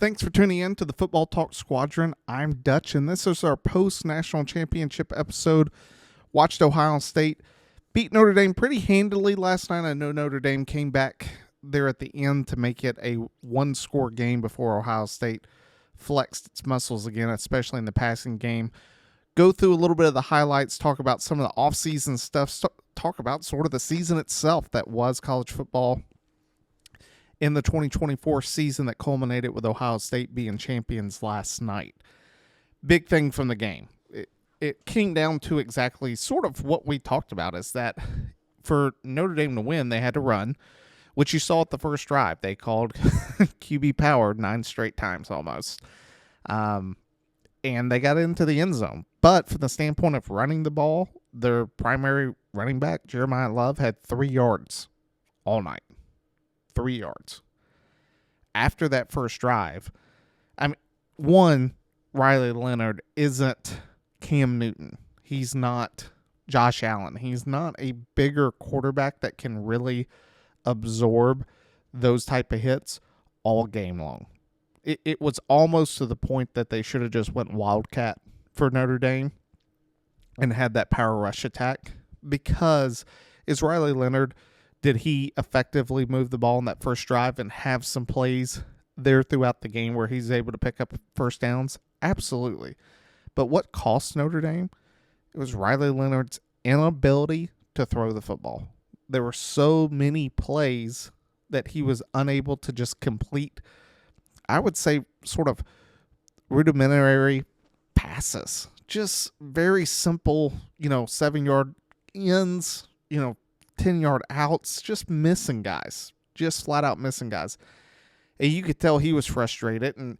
Thanks for tuning in to the Football Talk Squadron. I'm Dutch, and this is our post-National Championship episode. Watched Ohio State beat Notre Dame pretty handily last night. I know Notre Dame came back there at the end to make it a one-score game before Ohio State flexed its muscles again, especially in the passing game. Go through a little bit of the highlights, talk about some of the off-season stuff, talk about sort of the season itself that was college football in the 2024 season that culminated with Ohio State being champions last night. Big thing from the game. It came down to exactly sort of what we talked about, is that for Notre Dame to win, they had to run, which you saw at the first drive. They called QB power 9 straight times almost. And they got into the end zone. But from the standpoint of running the ball, their primary running back, Jeremiah Love, had 3 yards all night. 3 yards. After that first drive, Riley Leonard isn't Cam Newton. He's not Josh Allen. He's not a bigger quarterback that can really absorb those type of hits all game long. It was almost to the point that they should have just went Wildcat for Notre Dame and had that power rush attack, because is Riley Leonard, did he effectively move the ball in that first drive and have some plays there throughout the game where he's able to pick up first downs? Absolutely. But what cost Notre Dame? It was Riley Leonard's inability to throw the football. There were so many plays that he was unable to just complete, I would say, sort of rudimentary passes. Just very simple, 7-yard ins, 10-yard outs, just missing guys, just flat out missing guys. And you could tell he was frustrated, and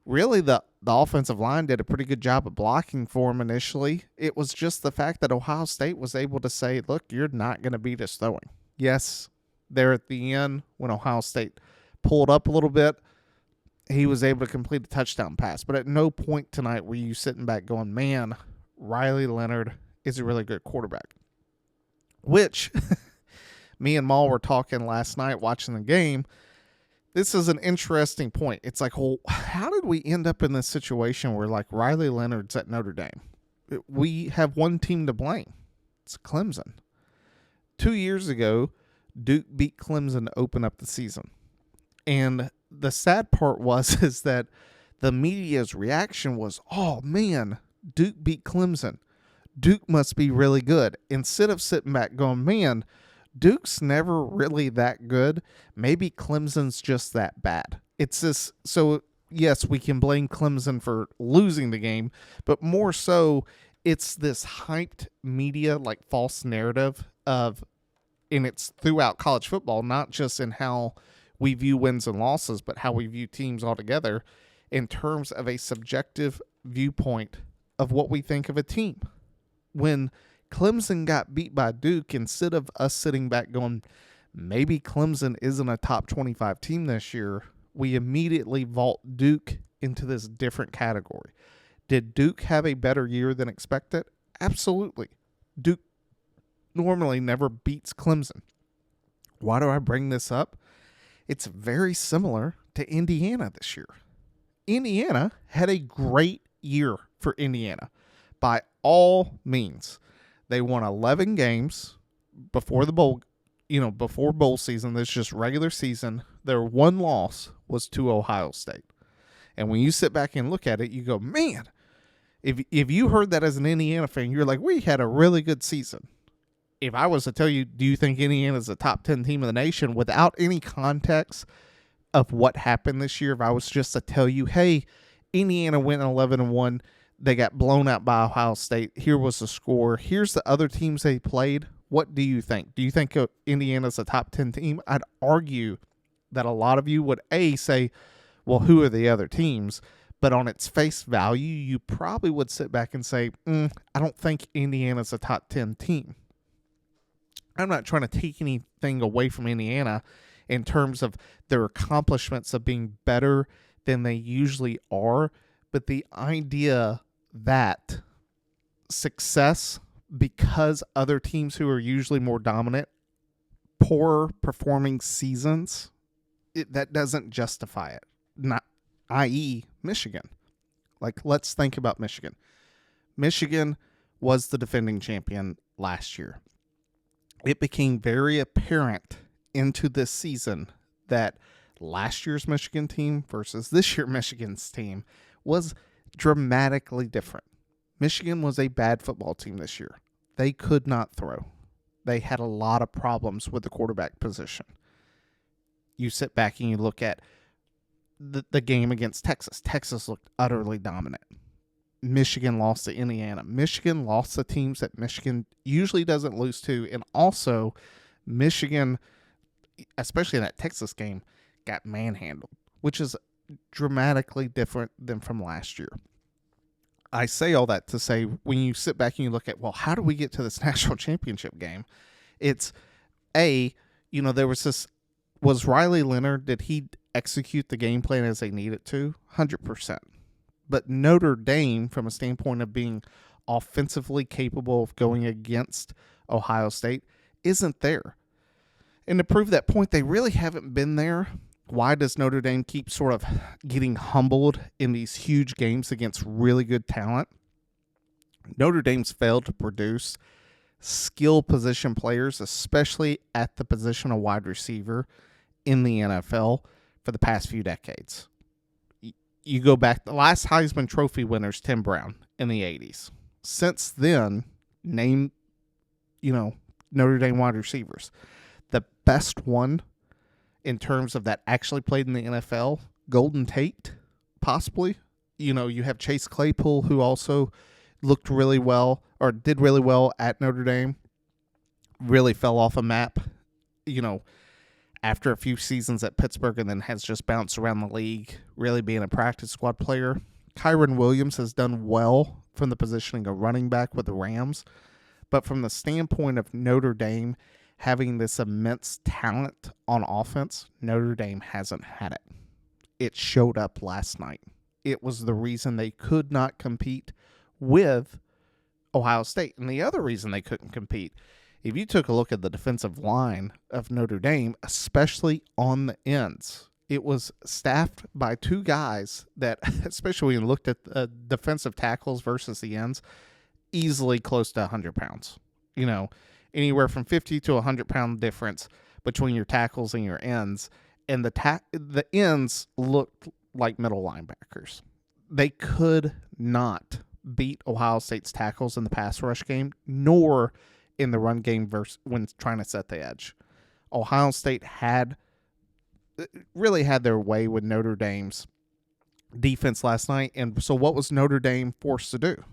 really the offensive line did a pretty good job of blocking for him initially. It was just the fact that Ohio State was able to say, look, you're not going to beat us throwing. Yes, there at the end when Ohio State pulled up a little bit, he was able to complete a touchdown pass. But at no point tonight were you sitting back going, man, Riley Leonard is a really good quarterback. Which, me and Maul were talking last night watching the game. This is an interesting point. It's like, well, how did we end up in this situation where, like, Riley Leonard's at Notre Dame? We have one team to blame. It's Clemson. 2 years ago, Duke beat Clemson to open up the season. And the sad part is that the media's reaction was, oh, man, Duke beat Clemson. Duke must be really good. Instead of sitting back going, man, Duke's never really that good. Maybe Clemson's just that bad. It's this. So, yes, we can blame Clemson for losing the game, but more so, it's this hyped media, like, false narrative of, and it's throughout college football, not just in how we view wins and losses, but how we view teams altogether in terms of a subjective viewpoint of what we think of a team. When Clemson got beat by Duke, instead of us sitting back going, maybe Clemson isn't a top 25 team this year, we immediately vault Duke into this different category. Did Duke have a better year than expected? Absolutely. Duke normally never beats Clemson. Why do I bring this up? It's very similar to Indiana this year. Indiana had a great year for Indiana. By all means, they won 11 games before the bowl, before bowl season. This is just regular season. Their one loss was to Ohio State. And when you sit back and look at it, you go, man, if you heard that as an Indiana fan, you're like, we had a really good season. If I was to tell you, do you think Indiana's a top 10 team in the nation without any context of what happened this year, if I was just to tell you, hey, Indiana went 11-1, they got blown out by Ohio State, here was the score, here's the other teams they played, what do you think? Do you think Indiana's a top 10 team? I'd argue that a lot of you would, say, well, who are the other teams? But on its face value, you probably would sit back and say, I don't think Indiana's a top 10 team. I'm not trying to take anything away from Indiana in terms of their accomplishments of being better than they usually are. But the idea that success, because other teams who are usually more dominant, poor performing seasons, that doesn't justify it. Not, i.e., Michigan. Like, let's think about Michigan. Michigan was the defending champion last year. It became very apparent into this season that last year's Michigan team versus this year's Michigan's team was dramatically different. Michigan was a bad football team this year. They could not throw. They had a lot of problems with the quarterback position. You sit back and you look at the game against Texas. Texas looked utterly dominant. Michigan lost to Indiana. Michigan lost to teams that Michigan usually doesn't lose to. And also, Michigan, especially in that Texas game, got manhandled, which is dramatically different than from last year. I say all that to say, when you sit back and you look at, well, how do we get to this national championship game? It's, there was this, was Riley Leonard, did he execute the game plan as they needed to? 100%. But Notre Dame, from a standpoint of being offensively capable of going against Ohio State, isn't there. And to prove that point, they really haven't been there. Why does Notre Dame keep sort of getting humbled in these huge games against really good talent? Notre Dame's failed to produce skill position players, especially at the position of wide receiver in the NFL for the past few decades. You go back, the last Heisman Trophy winner's Tim Brown in the 80s. Since then, name, Notre Dame wide receivers. The best one in terms of that actually played in the NFL, Golden Tate, possibly. You have Chase Claypool, who also looked really well, or did really well at Notre Dame. Really fell off a map, after a few seasons at Pittsburgh, and then has just bounced around the league, really being a practice squad player. Kyron Williams has done well from the positioning of running back with the Rams. But from the standpoint of Notre Dame having this immense talent on offense, Notre Dame hasn't had it. It showed up last night. It was the reason they could not compete with Ohio State. And the other reason they couldn't compete, if you took a look at the defensive line of Notre Dame, especially on the ends, it was staffed by two guys that, especially when you looked at the defensive tackles versus the ends, easily close to 100 pounds. Anywhere from 50 to 100-pound difference between your tackles and your ends. And the ends looked like middle linebackers. They could not beat Ohio State's tackles in the pass rush game, nor in the run game when trying to set the edge. Ohio State really had their way with Notre Dame's defense last night. And so what was Notre Dame forced to do?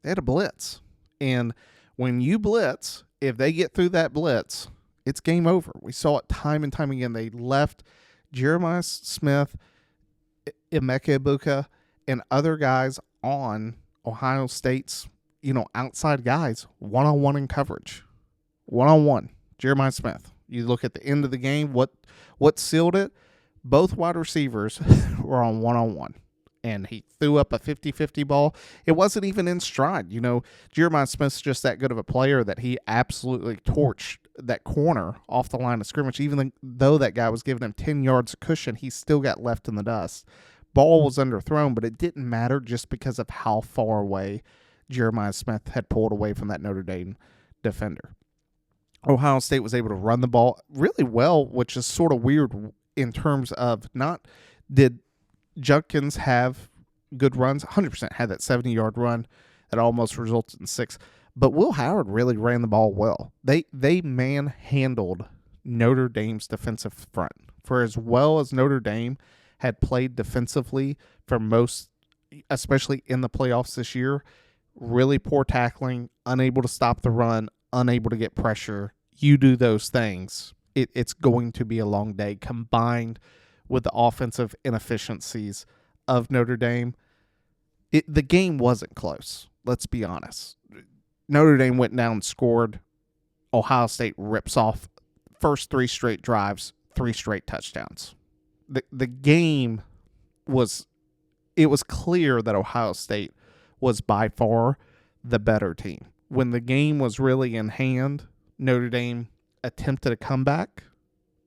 They had a blitz. And when you blitz, if they get through that blitz, it's game over. We saw it time and time again. They left Jeremiah Smith, Emeka Egbuka, and other guys on Ohio State's, outside guys, one-on-one in coverage. One-on-one. Jeremiah Smith. You look at the end of the game, what sealed it? Both wide receivers were on one-on-one. And he threw up a 50-50 ball. It wasn't even in stride. Jeremiah Smith's just that good of a player that he absolutely torched that corner off the line of scrimmage. Even though that guy was giving him 10 yards of cushion, he still got left in the dust. Ball was underthrown, but it didn't matter just because of how far away Jeremiah Smith had pulled away from that Notre Dame defender. Ohio State was able to run the ball really well, which is sort of weird in terms of did Judkins have good runs? 100% had that 70-yard run that almost resulted in 6. But Will Howard really ran the ball well. They manhandled Notre Dame's defensive front. For as well as Notre Dame had played defensively for most, especially in the playoffs this year, really poor tackling, unable to stop the run, unable to get pressure. You do those things, it's going to be a long day, combined with the offensive inefficiencies of Notre Dame. The game wasn't close. Let's be honest. Notre Dame went down and scored. Ohio State rips off first 3 straight drives, 3 straight touchdowns. The game was clear that Ohio State was by far the better team. When the game was really in hand, Notre Dame attempted a comeback,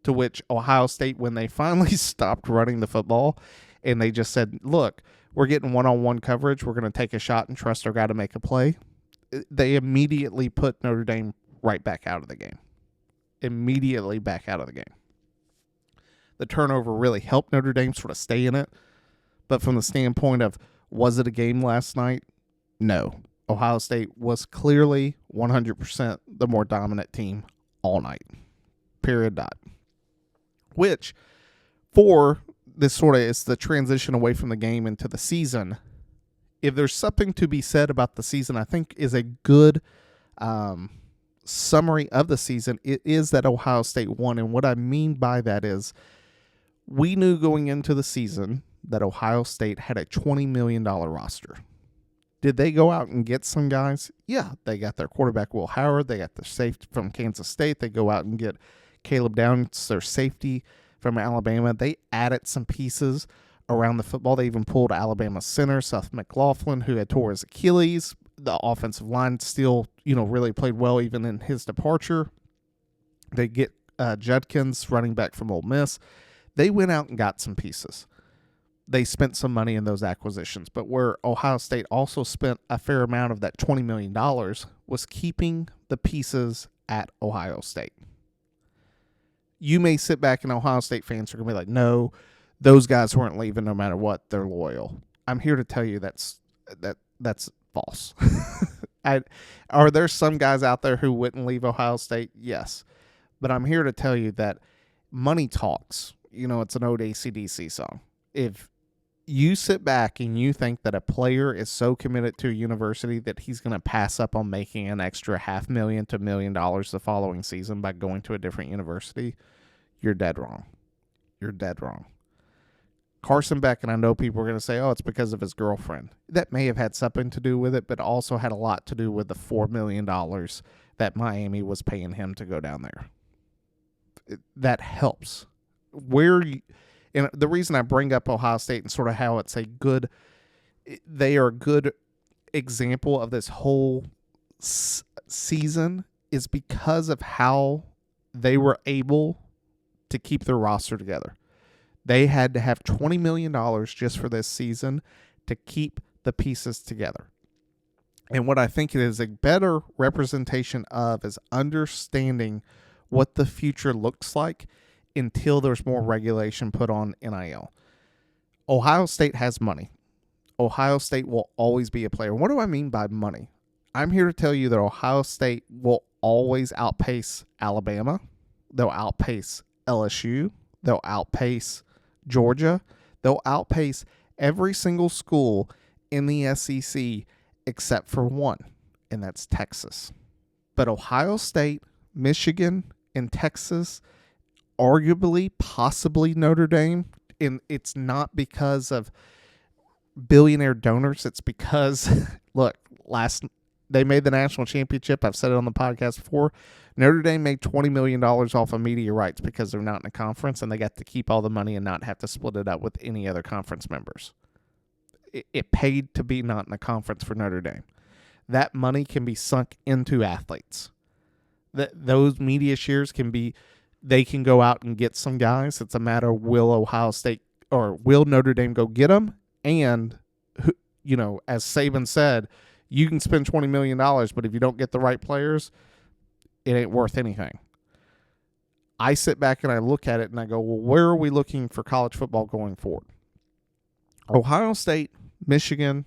to which Ohio State, when they finally stopped running the football and they just said, look, we're getting one-on-one coverage, we're going to take a shot and trust our guy to make a play, they immediately put Notre Dame right back out of the game. Immediately back out of the game. The turnover really helped Notre Dame sort of stay in it. But from the standpoint of, was it a game last night? No. Ohio State was clearly 100% the more dominant team all night. Period. Dot. Which, for this sort of is the transition away from the game into the season. If there's something to be said about the season, I think is a good summary of the season. It is that Ohio State won. And what I mean by that is we knew going into the season that Ohio State had a $20 million roster. Did they go out and get some guys? Yeah, they got their quarterback, Will Howard. They got their safety from Kansas State. They go out and get Caleb Downs, their safety from Alabama. They added some pieces around the football. They even pulled Alabama center, Seth McLaughlin, who had tore his Achilles. The offensive line still, really played well even in his departure. They get Judkins, running back from Ole Miss. They went out and got some pieces. They spent some money in those acquisitions. But where Ohio State also spent a fair amount of that $20 million was keeping the pieces at Ohio State. You may sit back and Ohio State fans are going to be like, no, those guys weren't leaving no matter what. They're loyal. I'm here to tell you that's false. Are there some guys out there who wouldn't leave Ohio State? Yes. But I'm here to tell you that money talks. It's an old AC/DC song. If you sit back and you think that a player is so committed to a university that he's going to pass up on making an extra $500,000 to $1 million the following season by going to a different university, you're dead wrong. You're dead wrong. Carson Beck, and I know people are going to say, oh, it's because of his girlfriend. That may have had something to do with it, but also had a lot to do with the $4 million that Miami was paying him to go down there. That helps. And the reason I bring up Ohio State and sort of how they are a good example of this whole season is because of how they were able to keep their roster together. They had to have $20 million just for this season to keep the pieces together. And what I think it is a better representation of is understanding what the future looks like until there's more regulation put on NIL. Ohio State has money. Ohio State will always be a player. What do I mean by money? I'm here to tell you that Ohio State will always outpace Alabama. They'll outpace LSU. They'll outpace Georgia. They'll outpace every single school in the SEC except for one, and that's Texas. But Ohio State, Michigan, and Texas, arguably, possibly Notre Dame, and it's not because of billionaire donors. It's because, look, they made the national championship. I've said it on the podcast before. Notre Dame made $20 million off of media rights because they're not in a conference, and they got to keep all the money and not have to split it up with any other conference members. It paid to be not in a conference for Notre Dame. That money can be sunk into athletes. Those media shares they can go out and get some guys. It's a matter of will Ohio State or will Notre Dame go get them? And, as Saban said, you can spend $20 million, but if you don't get the right players, it ain't worth anything. I sit back and I look at it and I go, well, where are we looking for college football going forward? Ohio State, Michigan,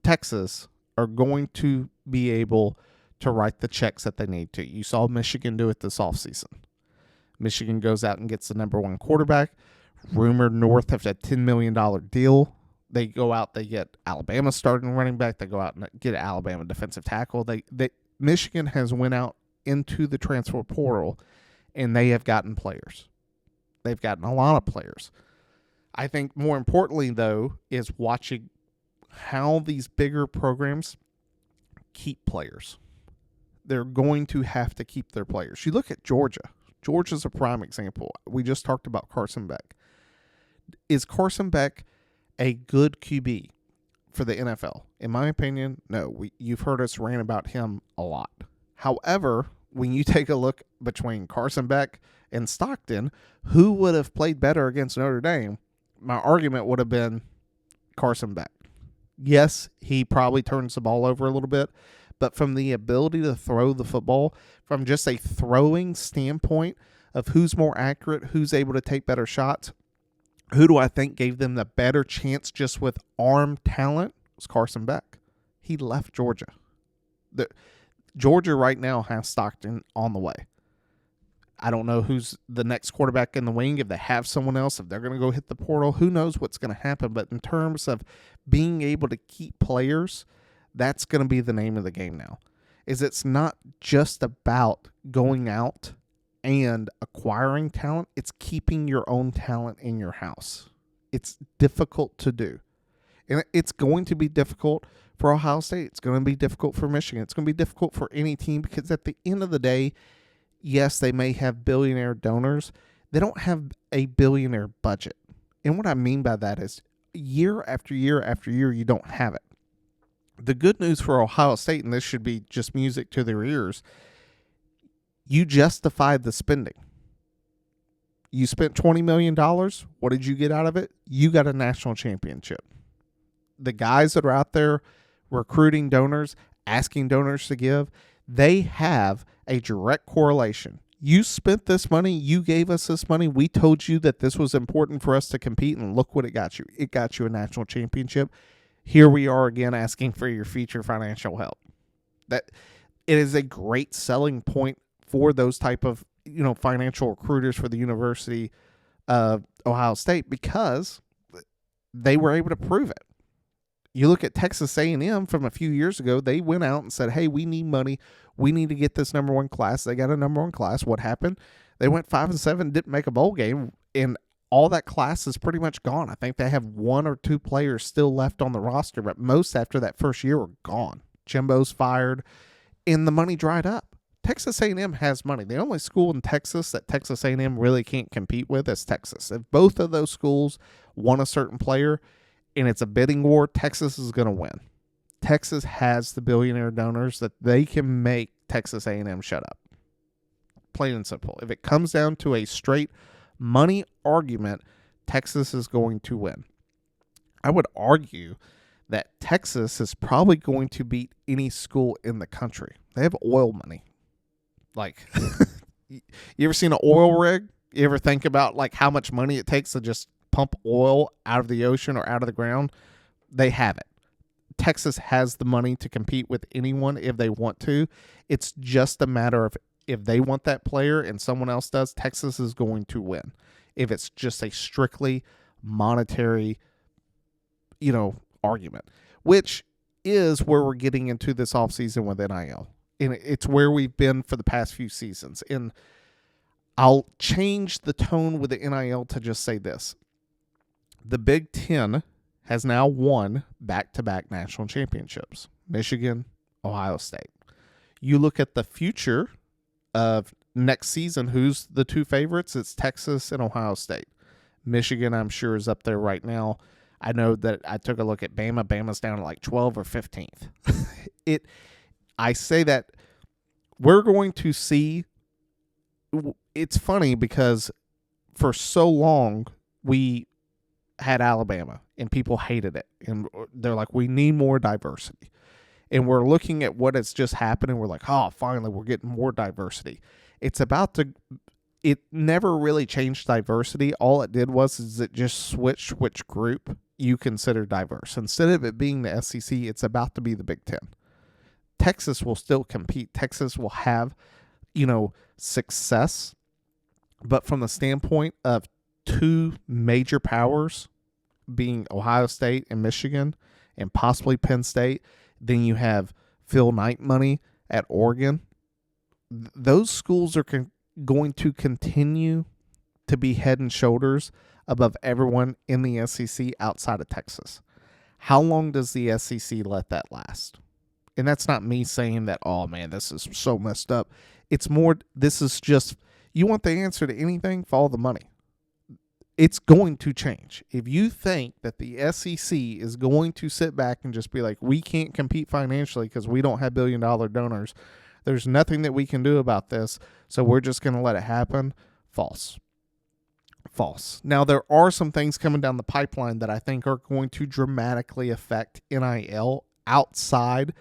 Texas are going to be able to write the checks that they need to. You saw Michigan do it this offseason. Michigan goes out and gets the number one quarterback, rumored north of a $10 million deal. They go out, they get Alabama starting running back. They go out and get Alabama defensive tackle. Michigan has went out into the transfer portal, and they have gotten players. They've gotten a lot of players. I think more importantly, though, is watching how these bigger programs keep players. They're going to have to keep their players. You look at Georgia. Georgia's a prime example. We just talked about Carson Beck. Is Carson Beck a good QB for the NFL? In my opinion, no. You've heard us rant about him a lot. However, when you take a look between Carson Beck and Stockton, who would have played better against Notre Dame? My argument would have been Carson Beck. Yes, he probably turns the ball over a little bit, but from the ability to throw the football, from just a throwing standpoint of who's more accurate, who's able to take better shots, who do I think gave them the better chance just with arm talent was Carson Beck. He left Georgia. Georgia right now has Stockton on the way. I don't know who's the next quarterback in the wing, if they have someone else, if they're going to go hit the portal. Who knows what's going to happen? But in terms of being able to keep players, that's going to be the name of the game now. It's not just about going out and acquiring talent. It's keeping your own talent in your house. It's difficult to do. And it's going to be difficult for Ohio State. It's going to be difficult for Michigan. It's going to be difficult for any team because at the end of the day, yes, they may have billionaire donors. They don't have a billionaire budget. And what I mean by that is year after year after year, you don't have it. The good news for Ohio State, and this should be just music to their ears, you justified the spending. You spent $20 million. What did you get out of it? You got a national championship. The guys that are out there recruiting donors, asking donors to give, they have a direct correlation. You spent this money. You gave us this money. We told you that this was important for us to compete, and look what it got you. It got you a national championship. Here we are again asking for your future financial help. That it is a great selling point for those type of financial recruiters for the University of Ohio State because they were able to prove it. You look at Texas A&M from a few years ago, they went out and said, hey, we need money. We need to get this number one class. They got a number one class. What happened? They went 5-7, didn't make a bowl game, and all that class is pretty much gone. I think they have one or two players still left on the roster, but most after that first year were gone. Jimbo's fired, and the money dried up. Texas A&M has money. The only school in Texas that Texas A&M really can't compete with is Texas. If both of those schools want a certain player, and it's a bidding war, Texas is going to win. Texas has the billionaire donors that they can make Texas A&M shut up. Plain and simple. If it comes down to a straight money argument, Texas is going to win. I would argue that Texas is probably going to beat any school in the country. They have oil money. Like, you ever seen an oil rig? You ever think about like how much money it takes to just pump oil out of the ocean or out of the ground? They have it. Texas has the money to compete with anyone if they want to. It's just a matter of if they want that player and someone else does, Texas is going to win. If it's just a strictly monetary, argument, which is where we're getting into this offseason with NIL. And it's where we've been for the past few seasons. And I'll change the tone with the NIL to just say this. The Big Ten has now won back-to-back national championships. Michigan, Ohio State. You look at the future of next season, who's the two favorites? It's Texas and Ohio State. Michigan, I'm sure, is up there right now. I know that I took a look at Bama. Bama's down to like 12th or 15th. I say that we're going to see. It's funny because for so long we had Alabama and people hated it. And they're like, we need more diversity. And we're looking at what has just happened and we're like, oh, finally we're getting more diversity. It never really changed diversity. All it did is it just switched which group you consider diverse. Instead of it being the SEC, it's about to be the Big Ten. Texas will still compete. Texas will have, success. But from the standpoint of two major powers being Ohio State and Michigan and possibly Penn State, then you have Phil Knight money at Oregon. Those schools are going to continue to be head and shoulders above everyone in the SEC outside of Texas. How long does the SEC let that last? And that's not me saying that, oh man, this is so messed up. It's more, this is just, You want the answer to anything? Follow the money. It's going to change. If you think that the SEC is going to sit back and just be like, we can't compete financially because we don't have billion-dollar donors, there's nothing that we can do about this, so we're just going to let it happen. False. Now, there are some things coming down the pipeline that I think are going to dramatically affect NIL outside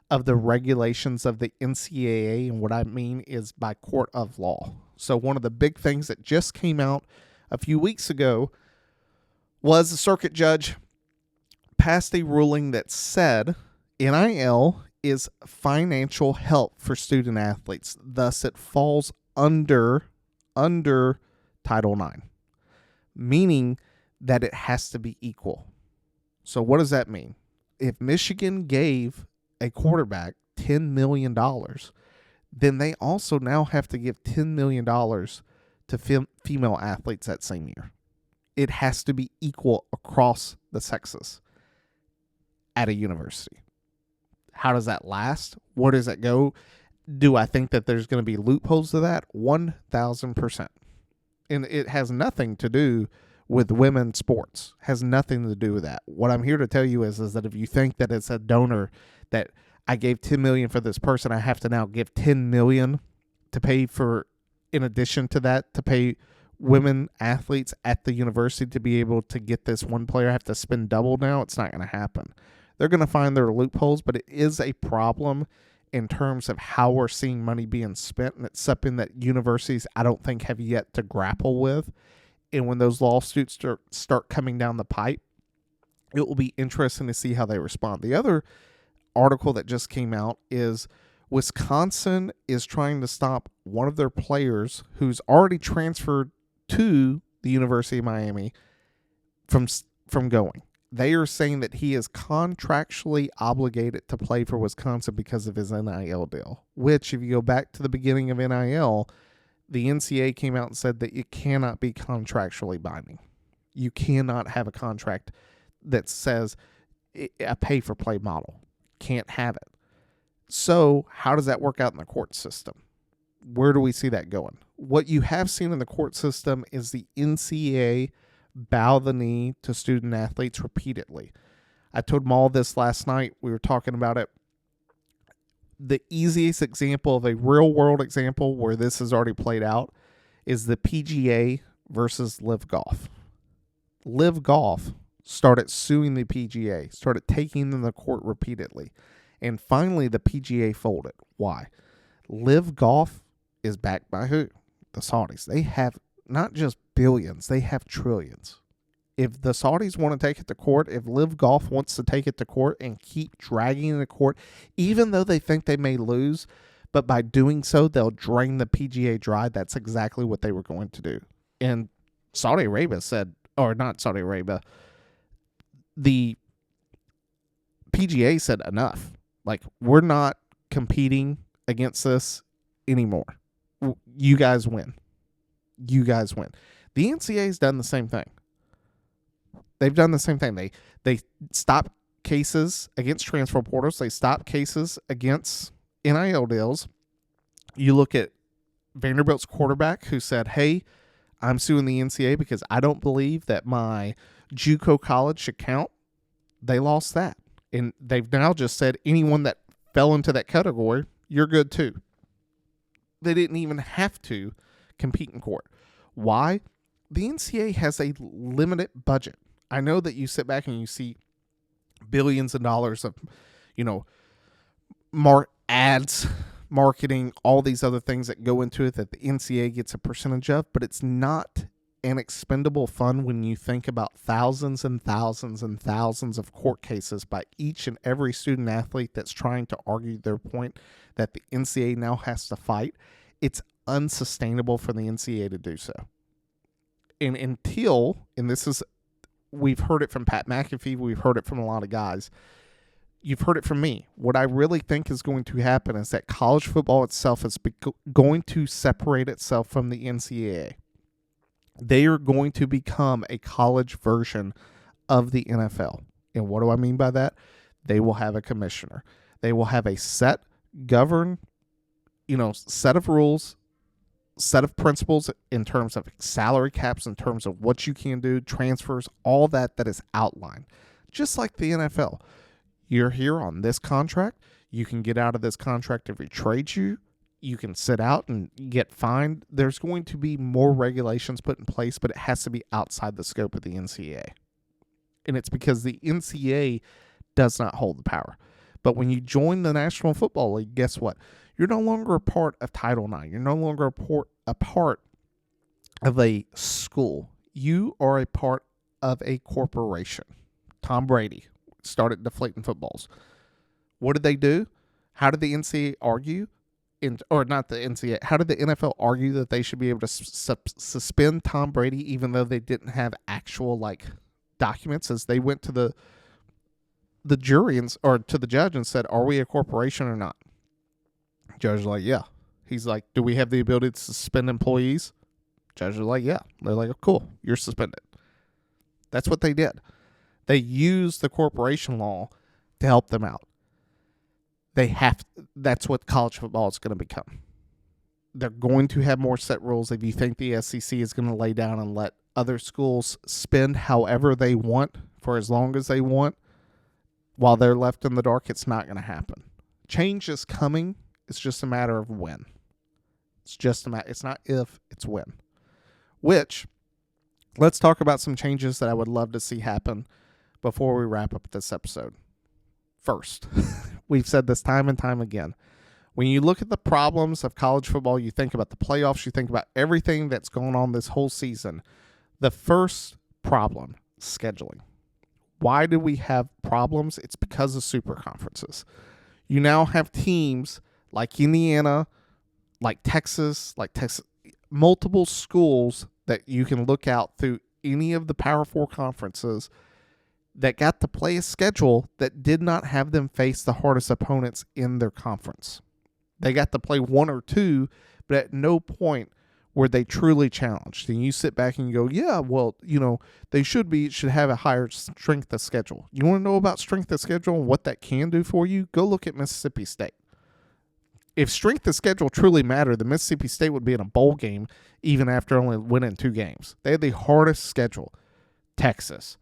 of the regulations of the NCAA, and what I mean is by court of law. So one of the big things that just came out a few weeks ago was the circuit judge passed a ruling that said NIL is financial help for student athletes. Thus, it falls under Title IX, meaning that it has to be equal. So what does that mean? If Michigan gave a quarterback $10 million, then they also now have to give $10 million to female athletes that same year. It has to be equal across the sexes at a university. How does that last? Where does that go? Do I think that there's going to be loopholes to that? 1,000%. And it has nothing to do with women's sports. Has nothing to do with that. What I'm here to tell you is that if you think that it's a donor, that I gave $10 million for this person, I have to now give $10 million to pay for, in addition to that, to pay women athletes at the university to be able to get this one player. I have to spend double now. It's not going to happen. They're going to find their loopholes, but it is a problem in terms of how we're seeing money being spent, and it's something that universities, I don't think, have yet to grapple with. And when those lawsuits start coming down the pipe, it will be interesting to see how they respond. The other article that just came out is Wisconsin is trying to stop one of their players who's already transferred to the University of Miami from going. They are saying that he is contractually obligated to play for Wisconsin because of his NIL deal, which, if you go back to the beginning of NIL, the NCAA came out and said that it cannot be contractually binding. You cannot have a contract that says a pay-for-play model. Can't have it. So how does that work out in the court system? Where do we see that going? What you have seen in the court system is the NCAA bow the knee to student athletes repeatedly. I told them all this last night. We were talking about it. The easiest example of a real world example where this has already played out is the PGA versus Live Golf. Live Golf started suing the PGA, started taking them to court repeatedly. And finally, the PGA folded. Why? Live Golf is backed by who? The Saudis. They have not just billions, they have trillions. If the Saudis want to take it to court, if Live Golf wants to take it to court and keep dragging it to court, even though they think they may lose, but by doing so, they'll drain the PGA dry, that's exactly what they were going to do. And Saudi Arabia said, or not Saudi Arabia, the PGA said enough. Like, we're not competing against this anymore. You guys win. You guys win. The NCAA's done the same thing. They've done the same thing. They stop cases against transfer portals. They stop cases against NIL deals. You look at Vanderbilt's quarterback who said, hey, I'm suing the NCAA because I don't believe that my JUCO college should count. They lost that. And they've now just said anyone that fell into that category, you're good too. They didn't even have to compete in court. Why? The NCAA has a limited budget. I know that you sit back and you see billions of dollars of, ads, marketing, all these other things that go into it that the NCAA gets a percentage of, but it's not an expendable fund when you think about thousands and thousands and thousands of court cases by each and every student athlete that's trying to argue their point that the NCAA now has to fight. It's unsustainable for the NCAA to do so. And until, and this is, we've heard it from Pat McAfee, we've heard it from a lot of guys, you've heard it from me. What I really think is going to happen is that college football itself is going to separate itself from the NCAA. They are going to become a college version of the NFL. And what do I mean by that? They will have a commissioner. They will have a set, govern, set of rules set of principles in terms of salary caps, in terms of what you can do, transfers, all that is outlined. Just like the NFL. You're here on this contract. You can get out of this contract if we trade you. You can sit out and get fined. There's going to be more regulations put in place, but it has to be outside the scope of the NCAA. And it's because the NCAA does not hold the power. But when you join the National Football League, guess what? You're no longer a part of Title IX. You're no longer a part of a school. You are a part of a corporation. Tom Brady started deflating footballs. What did they do? How did the NCAA argue? Or not the NCAA. How did the NFL argue that they should be able to suspend Tom Brady even though they didn't have actual documents? As they went to the jury or to the judge and said, "Are we a corporation or not?" Judge was like, "Yeah." He's like, "Do we have the ability to suspend employees?" Judge was like, "Yeah." They're like, "Oh, cool, you're suspended." That's what they did. They used the corporation law to help them out. That's what college football is going to become. They're going to have more set rules. If you think the SEC is going to lay down and let other schools spend however they want for as long as they want while they're left in the dark, it's not going to happen. Change is coming. It's just a matter of when. It's not if, it's when. Which, let's talk about some changes that I would love to see happen before we wrap up this episode. First, we've said this time and time again. When you look at the problems of college football, you think about the playoffs, you think about everything that's going on this whole season. The first problem, scheduling. Why do we have problems? It's because of super conferences. You now have teams like Indiana, like Texas, multiple schools that you can look out through any of the Power 4 conferences that got to play a schedule that did not have them face the hardest opponents in their conference. They got to play one or two, but at no point were they truly challenged. And you sit back and you go, yeah, well, they should have a higher strength of schedule. You want to know about strength of schedule and what that can do for you? Go look at Mississippi State. If strength of schedule truly mattered, the Mississippi State would be in a bowl game even after only winning 2 games. They had the hardest schedule. Texas,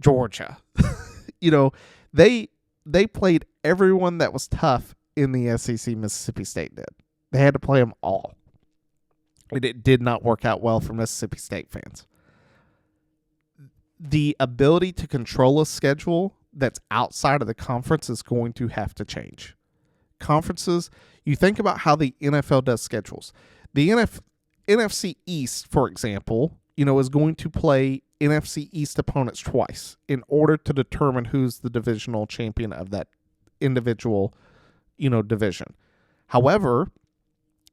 Georgia. They played everyone that was tough in the SEC. Mississippi State did. They had to play them all. And it did not work out well for Mississippi State fans. The ability to control a schedule that's outside of the conference is going to have to change. Conferences, you think about how the NFL does schedules. The NFC East, for example, is going to play NFC East opponents twice in order to determine who's the divisional champion of that individual, division. However,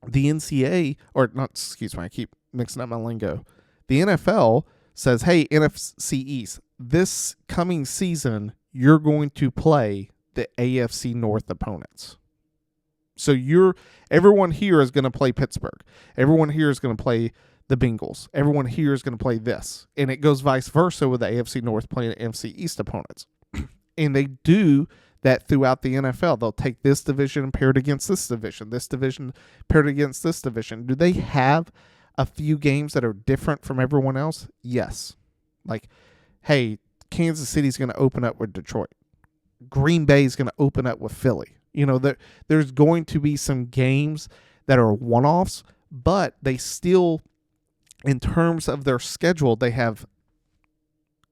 the NCAA, I keep mixing up my lingo. The NFL says, hey, NFC East, this coming season, you're going to play the AFC North opponents. So everyone here is going to play Pittsburgh. Everyone here is going to play the Bengals. Everyone here is going to play this. And it goes vice versa with the AFC North playing the NFC East opponents. And they do that throughout the NFL. They'll take this division and pair it against this division paired against this division. Do they have a few games that are different from everyone else? Yes. Like, hey, Kansas City's going to open up with Detroit. Green Bay is going to open up with Philly. There's going to be some games that are one-offs, but they still, in terms of their schedule, they have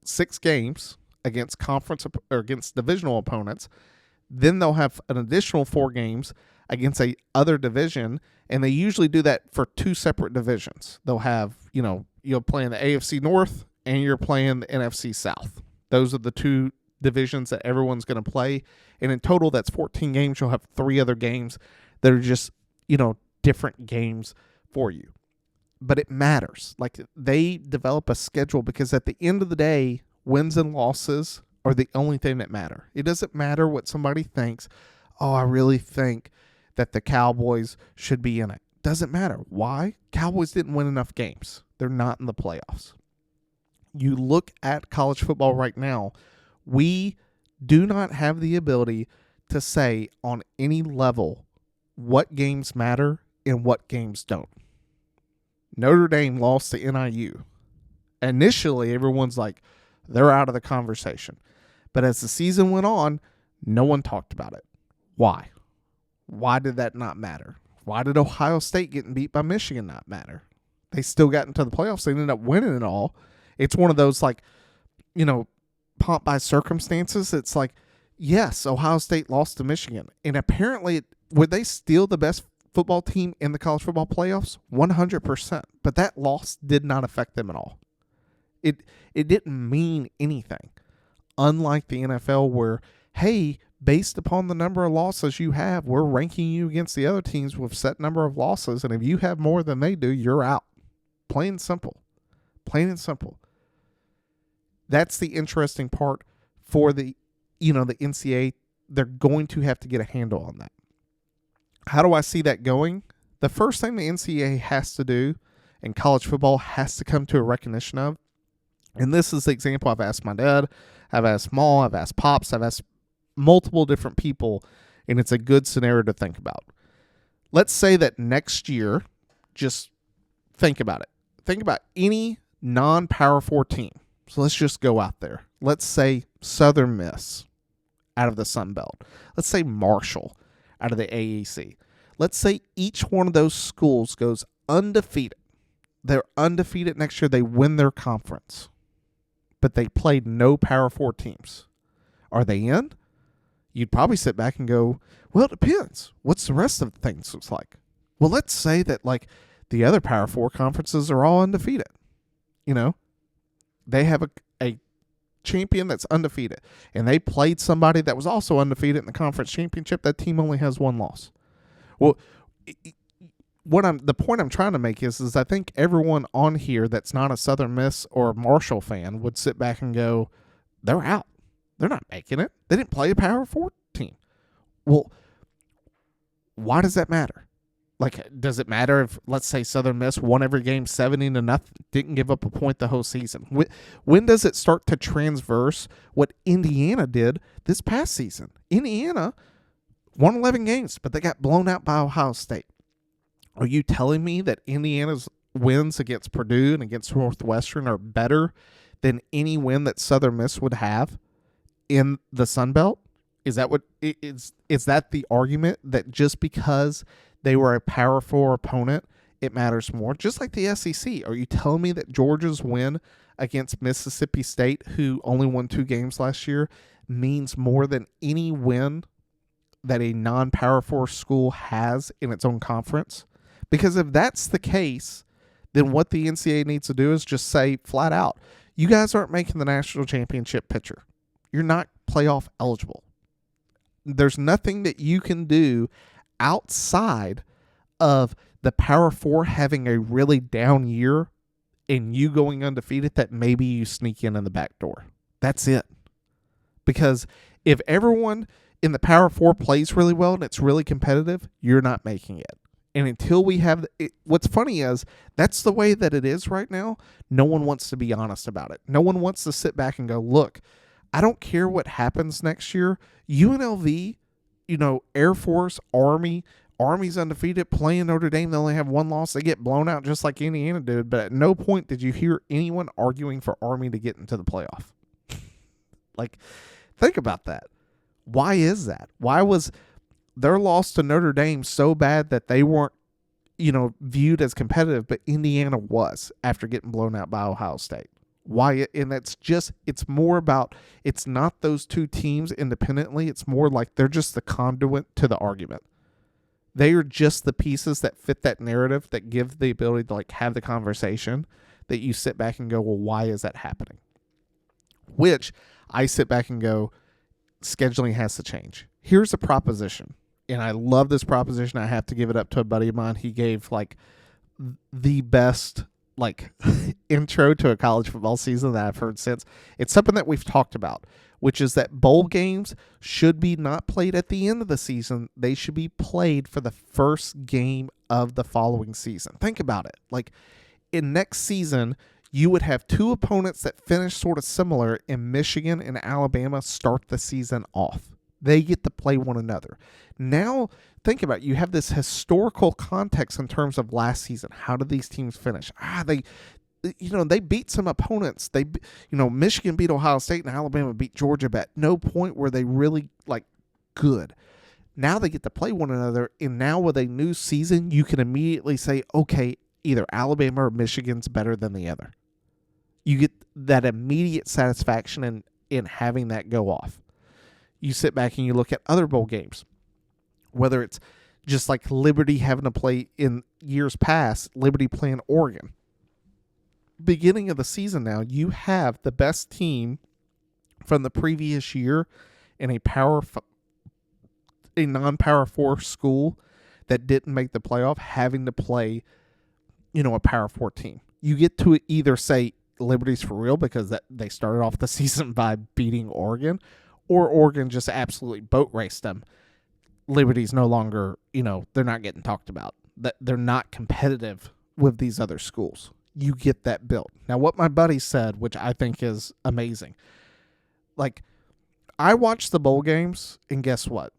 6 games against conference or against divisional opponents. Then they'll have an additional 4 games against a other division, and they usually do that for 2 separate divisions. They'll have, you're playing the AFC North and you're playing the NFC South. Those are the 2 divisions that everyone's going to play. And in total, that's 14 games. You'll have 3 other games that are just, different games for you. But it matters. Like, they develop a schedule because at the end of the day, wins and losses are the only thing that matter. It doesn't matter what somebody thinks. Oh, I really think that the Cowboys should be in it. Doesn't matter. Why? Cowboys didn't win enough games. They're not in the playoffs. You look at college football right now, we do not have the ability to say on any level what games matter and what games don't. Notre Dame lost to NIU. Initially, everyone's like, they're out of the conversation. But as the season went on, no one talked about it. Why? Why did that not matter? Why did Ohio State getting beat by Michigan not matter? They still got into the playoffs. They ended up winning it all. It's one of those, like, pomp by circumstances. It's like, yes, Ohio State lost to Michigan. And apparently, were they still the best football team in the college football playoffs? 100%. But that loss did not affect them at all. It didn't mean anything. Unlike the NFL where, hey, based upon the number of losses you have, we're ranking you against the other teams with set number of losses. And if you have more than they do, you're out. Plain and simple. Plain and simple. That's the interesting part for the NCAA. They're going to have to get a handle on that. How do I see that going? The first thing the NCAA has to do, and college football has to come to a recognition of, and this is the example I've asked my dad, I've asked Maul, I've asked Pops, I've asked multiple different people, and it's a good scenario to think about. Let's say that next year, just think about it. Think about any non-Power 4 team. So let's just go out there. Let's say Southern Miss out of the Sun Belt. Let's say Marshall out of the AAC. Let's say each one of those schools goes undefeated. They're undefeated next year. They win their conference. But they played no Power 4 teams. Are they in? You'd probably sit back and go, well, it depends. What's the rest of the things looks like? Well, let's say that like the other Power 4 conferences are all undefeated. They have a champion that's undefeated. And they played somebody that was also undefeated in the conference championship. That team only has one loss. Well, the point I'm trying to make is I think everyone on here that's not a Southern Miss or Marshall fan would sit back and go, they're out. They're not making it. They didn't play a Power 4 team. Well, why does that matter? Like, does it matter if, let's say, Southern Miss won every game 70-0, didn't give up a point the whole season? When does it start to transverse what Indiana did this past season? Indiana won 11 games, but they got blown out by Ohio State. Are you telling me that Indiana's wins against Purdue and against Northwestern are better than any win that Southern Miss would have in the Sun Belt? Is that what is that the argument that just because they were a Power 4 opponent, it matters more? Just like the SEC. Are you telling me that Georgia's win against Mississippi State, who only won 2 games last year, means more than any win that a non-Power 4 school has in its own conference? Because if that's the case, then what the NCAA needs to do is just say flat out, you guys aren't making the national championship picture. You're not playoff eligible. There's nothing that you can do outside of the Power 4 having a really down year and you going undefeated that maybe you sneak in the back door. That's it. Because if everyone in the Power 4 plays really well and it's really competitive, you're not making it. And until we have it, what's funny is that's the way that it is right now. No one wants to be honest about it. No one wants to sit back and go, look, I don't care what happens next year. UNLV, Air Force, Army's undefeated, playing Notre Dame. They only have one loss. They get blown out just like Indiana did. But at no point did you hear anyone arguing for Army to get into the playoff. Like, think about that. Why is that? Why was their loss to Notre Dame so bad that they weren't, viewed as competitive, but Indiana was after getting blown out by Ohio State? Why? And it's more about, it's not those two teams independently. It's more like they're just the conduit to the argument. They are just the pieces that fit that narrative, that give the ability to have the conversation that you sit back and go, well, why is that happening? Which I sit back and go, scheduling has to change. Here's a proposition. And I love this proposition. I have to give it up to a buddy of mine. He gave the best intro to a college football season that I've heard since. It's something that we've talked about, which is that bowl games should be not played at the end of the season. They should be played for the first game of the following season. Think about it. In next season, you would have 2 opponents that finish sort of similar, and Michigan and Alabama start the season off. They get to play one another. Now, think about it. You have this historical context in terms of last season. How did these teams finish? They beat some opponents. Michigan beat Ohio State and Alabama beat Georgia, but at no point were they really good. Now they get to play one another, and now with a new season, you can immediately say, okay, either Alabama or Michigan's better than the other. You get that immediate satisfaction in having that go off. You sit back and you look at other bowl games, whether it's just like Liberty having to play in years past, Liberty playing Oregon. Beginning of the season now, you have the best team from the previous year in a non-Power 4 school that didn't make the playoff having to play, a Power 4 team. You get to either say Liberty's for real because they started off the season by beating Oregon, or Oregon just absolutely boat raced them. Liberty's no longer, they're not getting talked about. They're not competitive with these other schools. You get that built. Now, what my buddy said, which I think is amazing, I watched the bowl games, and guess what?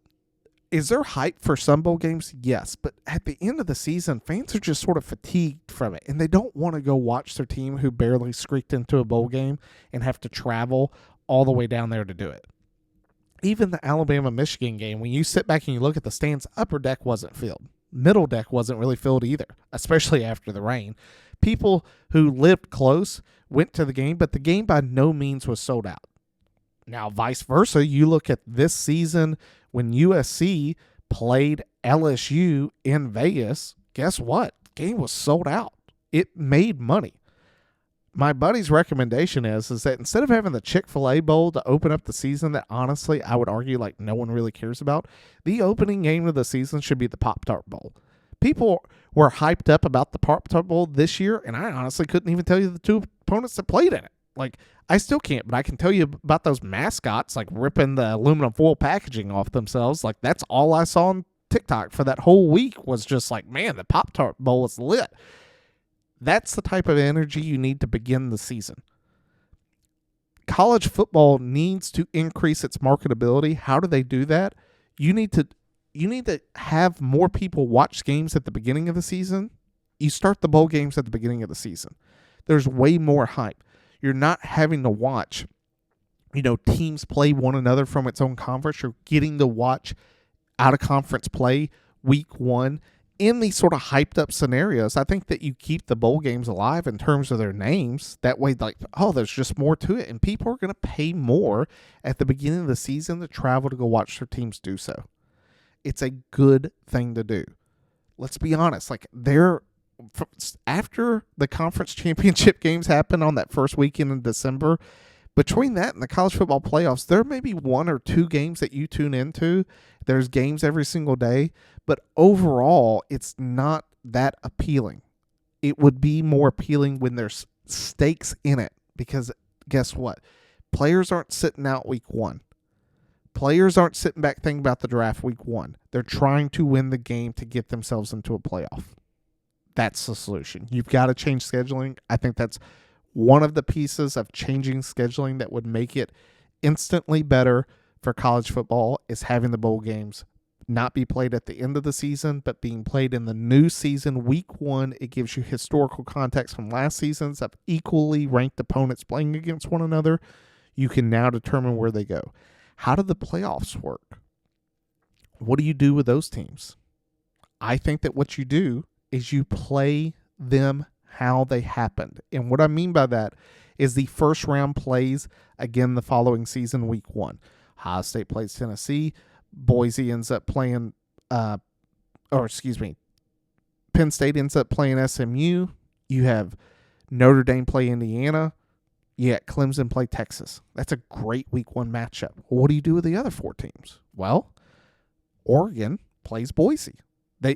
Is there hype for some bowl games? Yes, but at the end of the season, fans are just sort of fatigued from it, and they don't want to go watch their team who barely squeaked into a bowl game and have to travel all the way down there to do it. Even the Alabama-Michigan game, when you sit back and you look at the stands, upper deck wasn't filled. Middle deck wasn't really filled either, especially after the rain. People who lived close went to the game, but the game by no means was sold out. Now, vice versa, you look at this season when USC played LSU in Vegas, guess what? The game was sold out. It made money. My buddy's recommendation is that instead of having the Chick-fil-A Bowl to open up the season that honestly I would argue no one really cares about, the opening game of the season should be the Pop-Tart Bowl. People were hyped up about the Pop-Tart Bowl this year, and I honestly couldn't even tell you the two opponents that played in it. I still can't, but I can tell you about those mascots, ripping the aluminum foil packaging off themselves. That's all I saw on TikTok for that whole week was just man, the Pop-Tart Bowl is lit. That's the type of energy you need to begin the season. College football needs to increase its marketability. How do they do that? You need to have more people watch games at the beginning of the season. You start the bowl games at the beginning of the season. There's way more hype. You're not having to watch, teams play one another from its own conference. You're getting to watch out-of-conference play week one in these sort of hyped-up scenarios. I think that you keep the bowl games alive in terms of their names. That way, there's just more to it, and people are going to pay more at the beginning of the season to travel to go watch their teams do so. It's a good thing to do. Let's be honest. After the conference championship games happen on that first weekend in December, between that and the college football playoffs, there may be one or two games that you tune into. There's games every single day, but overall, it's not that appealing. It would be more appealing when there's stakes in it, because guess what? Players aren't sitting out week one. Players aren't sitting back thinking about the draft week one. They're trying to win the game to get themselves into a playoff. That's the solution. You've got to change scheduling. I think that's one of the pieces of changing scheduling that would make it instantly better for college football is having the bowl games not be played at the end of the season, but being played in the new season, week one. It gives you historical context from last seasons of equally ranked opponents playing against one another. You can now determine where they go. How do the playoffs work? What do you do with those teams? I think that what you do is you play them how they happened. And what I mean by that is the first round plays again the following season, week one. Ohio State plays Tennessee. Boise ends up playing, Penn State ends up playing SMU. You have Notre Dame play Indiana. You got Clemson play Texas. That's a great week one matchup. What do you do with the other four teams? Well, Oregon plays Boise.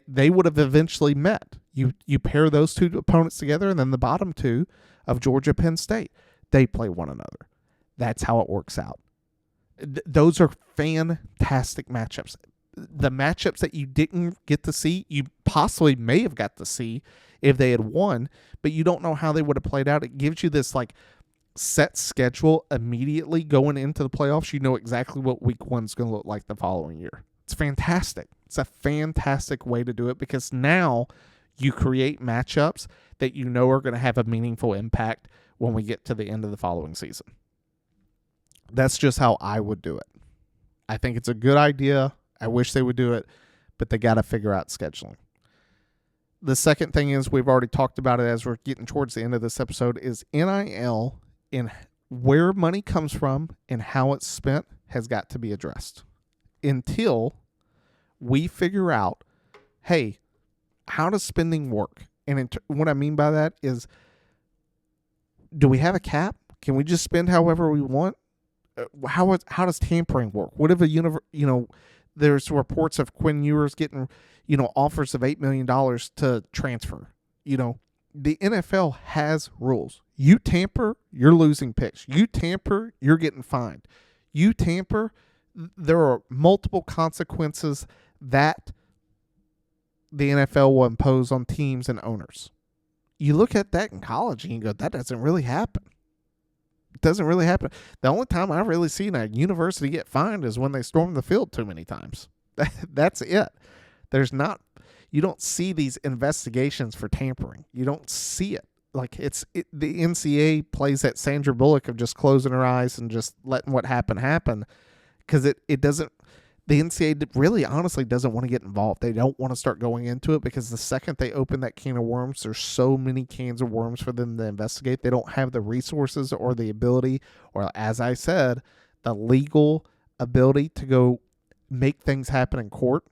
They would have eventually met. You pair those two opponents together, and then the bottom two of Georgia, Penn State, they play one another. That's how it works out. Those are fantastic matchups. The matchups that you didn't get to see, you possibly may have got to see if they had won, but you don't know how they would have played out. It gives you this set schedule immediately going into the playoffs, you know exactly what week 1 is going to look like the following year. It's fantastic. It's a fantastic way to do it because now you create matchups that you know are going to have a meaningful impact when we get to the end of the following season. That's just how I would do it. I think it's a good idea. I wish they would do it, but they got to figure out scheduling. The second thing is, we've already talked about it as we're getting towards the end of this episode, is NIL and where money comes from and how it's spent has got to be addressed. Until we figure out, hey, how does spending work? And what I mean by that is, do we have a cap? Can we just spend however we want? How does tampering work? What if there's reports of Quinn Ewers getting, offers of $8 million to transfer. The NFL has rules. You tamper, you're losing picks. You tamper, you're getting fined. You tamper, there are multiple consequences that the NFL will impose on teams and owners. You look at that in college and you go, that doesn't really happen. It doesn't really happen. The only time I've really seen a university get fined is when they storm the field too many times. That's it. You don't see these investigations for tampering. You don't see it. The NCAA plays that Sandra Bullock of just closing her eyes and just letting what happen because it doesn't. The NCAA really honestly doesn't want to get involved. They don't want to start going into it because the second they open that can of worms, there's so many cans of worms for them to investigate. They don't have the resources or the ability, or as I said, the legal ability to go make things happen in court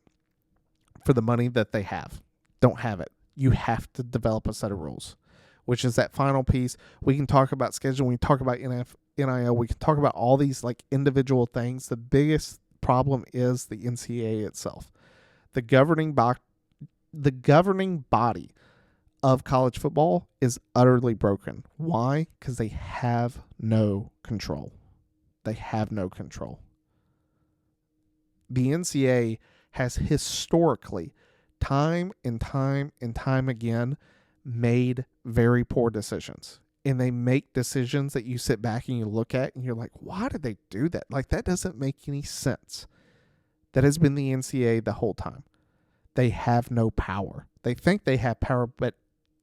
for the money that they have. Don't have it. You have to develop a set of rules, which is that final piece. We can talk about scheduling. We can talk about NIL. We can talk about all these individual things. The biggest problem is the NCAA itself. The governing body of college football is utterly broken. Why? Because they have no control. They have no control. The NCAA has historically, time and time and time again, made very poor decisions. And they make decisions that you sit back and you look at and you're like, why did they do that? That doesn't make any sense. That has been the NCAA the whole time. They have no power. They think they have power, but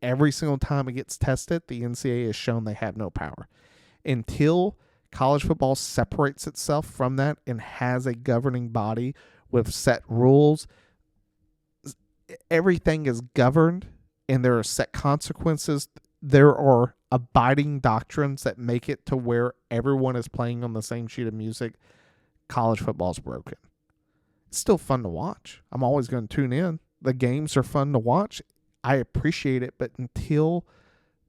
every single time it gets tested, the NCAA has shown they have no power. Until college football separates itself from that and has a governing body with set rules, everything is governed and there are set consequences. There are abiding doctrines that make it to where everyone is playing on the same sheet of music. College football is broken. It's still fun to watch. I'm always going to tune in. The games are fun to watch. I appreciate it, but until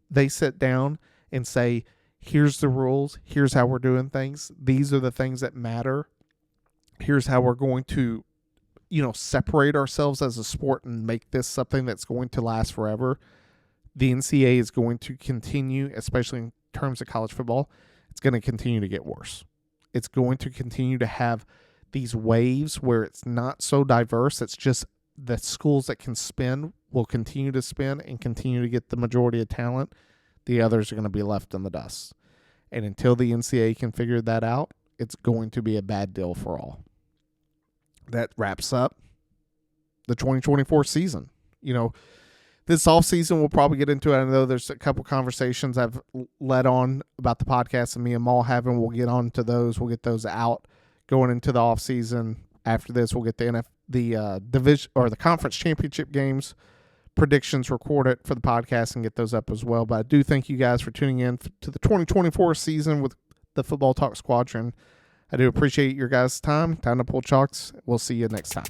they sit down and say, here's the rules, here's how we're doing things, these are the things that matter, here's how we're going to, separate ourselves as a sport and make this something that's going to last forever, the NCAA is going to continue, especially in terms of college football, it's going to continue to get worse. It's going to continue to have these waves where it's not so diverse. It's just the schools that can spin will continue to spin and continue to get the majority of talent. The others are going to be left in the dust. And until the NCAA can figure that out, it's going to be a bad deal for all. That wraps up the 2024 season. This offseason, we'll probably get into it. I know there's a couple conversations I've led on about the podcast and me and Maul having. We'll get on to those. We'll get those out going into the offseason. After this, we'll get the division or the conference championship games predictions recorded for the podcast and get those up as well. But I do thank you guys for tuning in to the 2024 season with the Football Talk Squadron. I do appreciate your guys' time. Time to pull chalks. We'll see you next time.